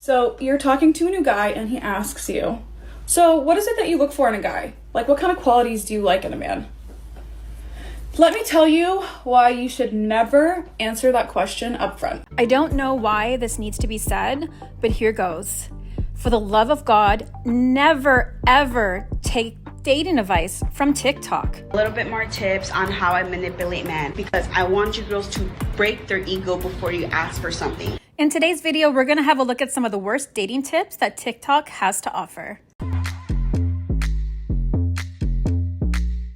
So you're talking to a new guy and he asks you, so what is it that you look for in a guy? Like, what kind of qualities do you like in a man? Let me tell you why you should never answer that question up front. I don't know why this needs to be said, but here goes. For the love of God, never ever take dating advice from TikTok. A little bit more tips on how I manipulate men, because I want you girls to break their ego before you ask for something. In today's video, we're gonna have a look at some of the worst dating tips that TikTok has to offer.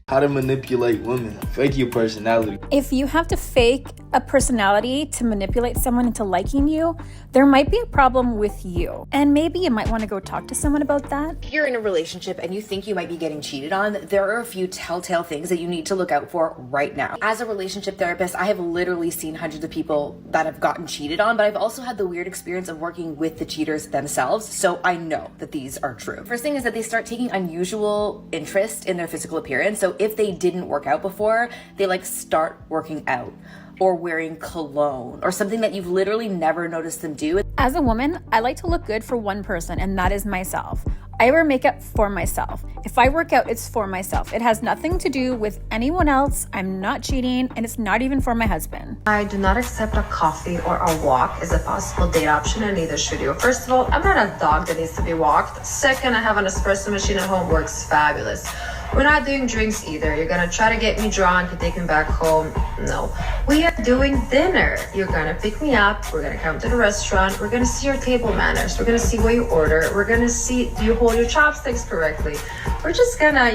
How to manipulate women. Fake your personality. If you have to fake a personality to manipulate someone into liking you, there might be a problem with you. And maybe you might want to go talk to someone about that. If you're in a relationship and you think you might be getting cheated on, there are a few telltale things that you need to look out for right now. As a relationship therapist, I have literally seen hundreds of people that have gotten cheated on, but I've also had the weird experience of working with the cheaters themselves, so I know that these are true. First thing is that they start taking unusual interest in their physical appearance. So if they didn't work out before, they start working out or wearing cologne or something that you've literally never noticed them do. As a woman, I like to look good for one person, and that is myself. I wear makeup for myself. If I work out, it's for myself. It has nothing to do with anyone else. I'm not cheating, and it's not even for my husband. I do not accept a coffee or a walk as a possible date option, and neither should you. First of all, I'm not a dog that needs to be walked. Second, I have an espresso machine at home, works fabulous. We're not doing drinks either. You're gonna try to get me drunk and take me back home. No. We are doing dinner. You're gonna pick me up. We're gonna come to the restaurant. We're gonna see your table manners. We're gonna see what you order. We're gonna see, do you hold your chopsticks correctly? We're just gonna,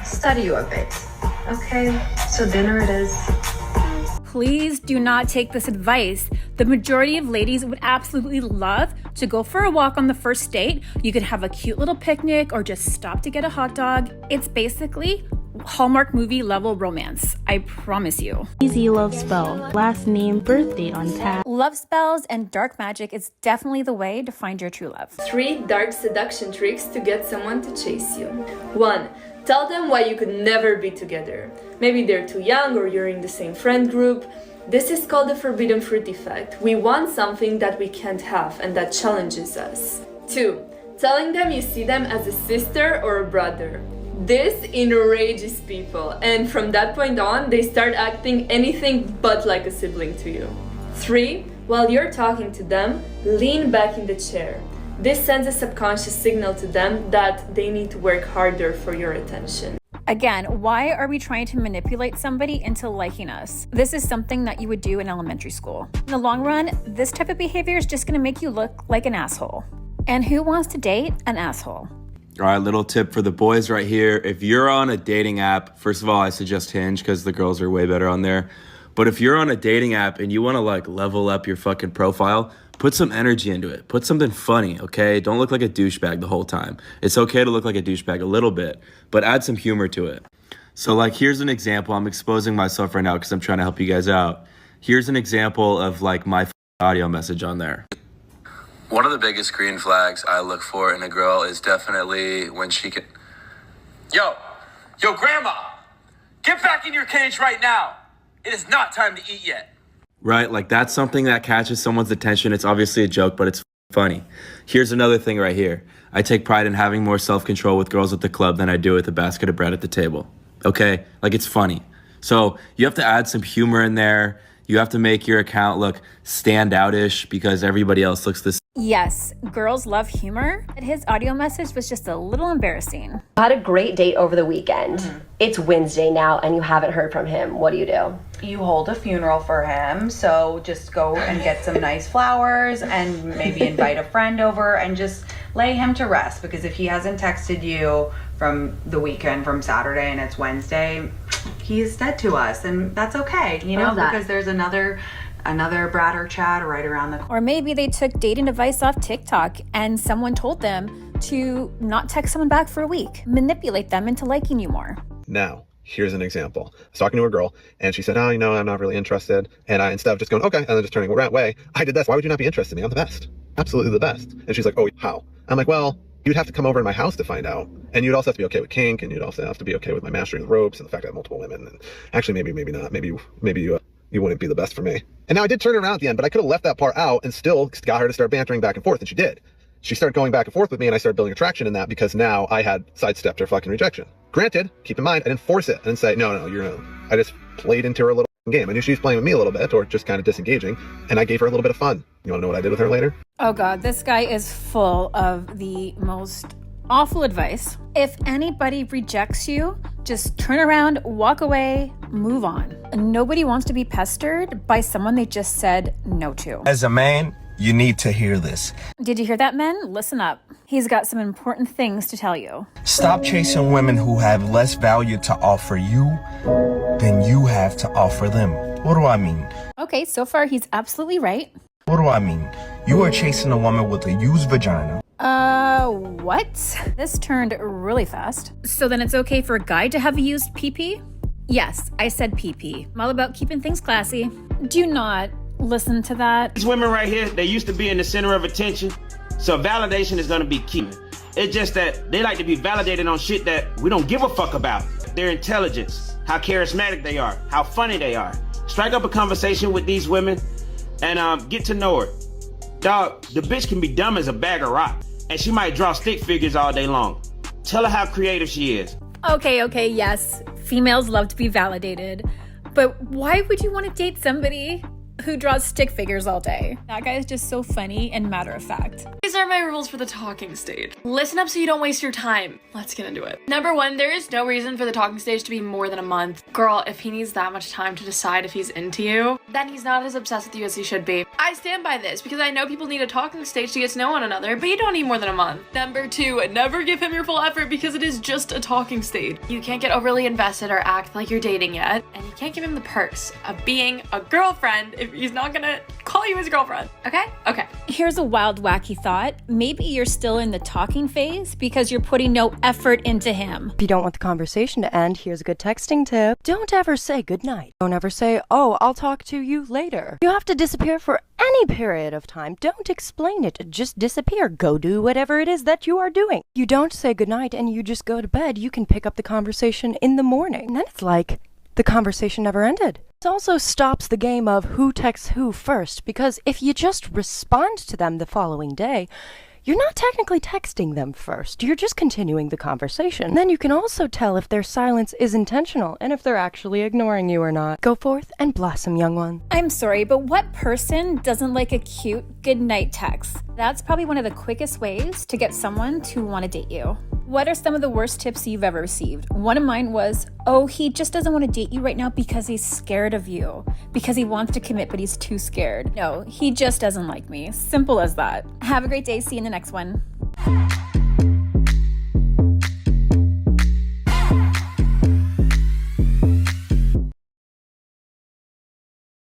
study you a bit. Okay, so dinner it is. Please do not take this advice. The majority of ladies would absolutely love to go for a walk on the first date. You could have a cute little picnic or just stop to get a hot dog. It's basically Hallmark movie level romance. I promise you. Easy love spell. Last name, birth date on tag. Love spells and dark magic is definitely the way to find your true love. 3 dark seduction tricks to get someone to chase you. 1. Tell them why you could never be together. Maybe they're too young or you're in the same friend group. This is called the forbidden fruit effect. We want something that we can't have and that challenges us. 2. Telling them you see them as a sister or a brother. This enrages people, and from that point on, they start acting anything but like a sibling to you. 3. While you're talking to them, lean back in the chair. This sends a subconscious signal to them that they need to work harder for your attention. Again, why are we trying to manipulate somebody into liking us? This is something that you would do in elementary school. In the long run, this type of behavior is just gonna make you look like an asshole. And who wants to date an asshole? All right, little tip for the boys right here. If you're on a dating app, first of all, I suggest Hinge because the girls are way better on there. But if you're on a dating app and you want to level up your fucking profile, put some energy into it. Put something funny, okay? Don't look like a douchebag the whole time. It's okay to look like a douchebag a little bit, but add some humor to it. So here's an example. I'm exposing myself right now because I'm trying to help you guys out. Here's an example of my audio message on there. One of the biggest green flags I look for in a girl is definitely when she can... Yo, grandma, get back in your cage right now. It is not time to eat yet. Right? That's something that catches someone's attention. It's obviously a joke, but it's funny. Here's another thing right here. I take pride in having more self-control with girls at the club than I do with a basket of bread at the table. Okay? It's funny. So you have to add some humor in there. You have to make your account look standout-ish because everybody else looks the same. Yes, girls love humor. His audio message was just a little embarrassing. I had a great date over the weekend. It's Wednesday now and you haven't heard from him. What do? You hold a funeral for him, so just go and get some nice flowers and maybe invite a friend over and just lay him to rest, because if he hasn't texted you from the weekend, from Saturday, and it's Wednesday, he is dead to us, and that's okay, because there's another Brad or Chad right around the corner. Or maybe they took dating advice off TikTok and someone told them to not text someone back for a week. Manipulate them into liking you more. Now, here's an example. I was talking to a girl and she said, I'm not really interested. And I, instead of just going, okay, and then just turning away, I did this. Why would you not be interested in me? I'm the best. Absolutely the best. And she's like, oh, how? I'm like, well, you'd have to come over to my house to find out. And you'd also have to be okay with kink, and you'd also have to be okay with my mastering the ropes and the fact that I have multiple women. And actually, maybe not. Maybe you wouldn't be the best for me. And now I did turn it around at the end, but I could have left that part out and still got her to start bantering back and forth, and she did. She started going back and forth with me, and I started building attraction in that because now I had sidestepped her fucking rejection. Granted, keep in mind, I didn't force it. I didn't say, no, you're no. I just played into her a little game. I knew she was playing with me a little bit, or just kind of disengaging, and I gave her a little bit of fun. You want to know what I did with her later? Oh God, this guy is full of the most awful advice. If anybody rejects you, just turn around, walk away, move on. Nobody wants to be pestered by someone they just said no to. As a man, you need to hear this. Did you hear that, men? Listen up. He's got some important things to tell you. Stop chasing women who have less value to offer you than you have to offer them. What do I mean? Okay, so far he's absolutely right. What do I mean? You are chasing a woman with a used vagina. What? This turned really fast. So then it's okay for a guy to have a used PP? Yes, I said PP. I'm all about keeping things classy. Do not listen to that. These women right here, they used to be in the center of attention, so validation is gonna be key. It's just that they like to be validated on shit that we don't give a fuck about. Their intelligence, how charismatic they are, how funny they are. Strike up a conversation with these women and get to know her. Dog, the bitch can be dumb as a bag of rock, and she might draw stick figures all day long. Tell her how creative she is. Okay, yes. Females love to be validated. But why would you want to date somebody who draws stick figures all day? That guy is just so funny and matter of fact. These are my rules for the talking stage. Listen up so you don't waste your time. Let's get into it. Number 1, there is no reason for the talking stage to be more than a month. Girl, if he needs that much time to decide if he's into you, then he's not as obsessed with you as he should be. I stand by this because I know people need a talking stage to get to know one another, but you don't need more than a month. Number 2, never give him your full effort because it is just a talking stage. You can't get overly invested or act like you're dating yet, and you can't give him the perks of being a girlfriend if he's not gonna call you his girlfriend. Okay? Okay. Here's a wild, wacky thought. Maybe you're still in the talking phase because you're putting no effort into him. If you don't want the conversation to end, here's a good texting tip. Don't ever say goodnight. Don't ever say, oh, I'll talk to you later. You have to disappear for any period of time. Don't explain it. Just disappear. Go do whatever it is that you are doing. You don't say goodnight and you just go to bed. You can pick up the conversation in the morning. And then it's like the conversation never ended. This also stops the game of who texts who first, because if you just respond to them the following day, you're not technically texting them first. You're just continuing the conversation. Then you can also tell if their silence is intentional and if they're actually ignoring you or not. Go forth and blossom, young one. I'm sorry, but what person doesn't like a cute goodnight text? That's probably one of the quickest ways to get someone to want to date you. What are some of the worst tips you've ever received? One of mine was, oh, he just doesn't want to date you right now because he's scared of you. Because he wants to commit, but he's too scared. No, he just doesn't like me. Simple as that. Have a great day. See you in the next one.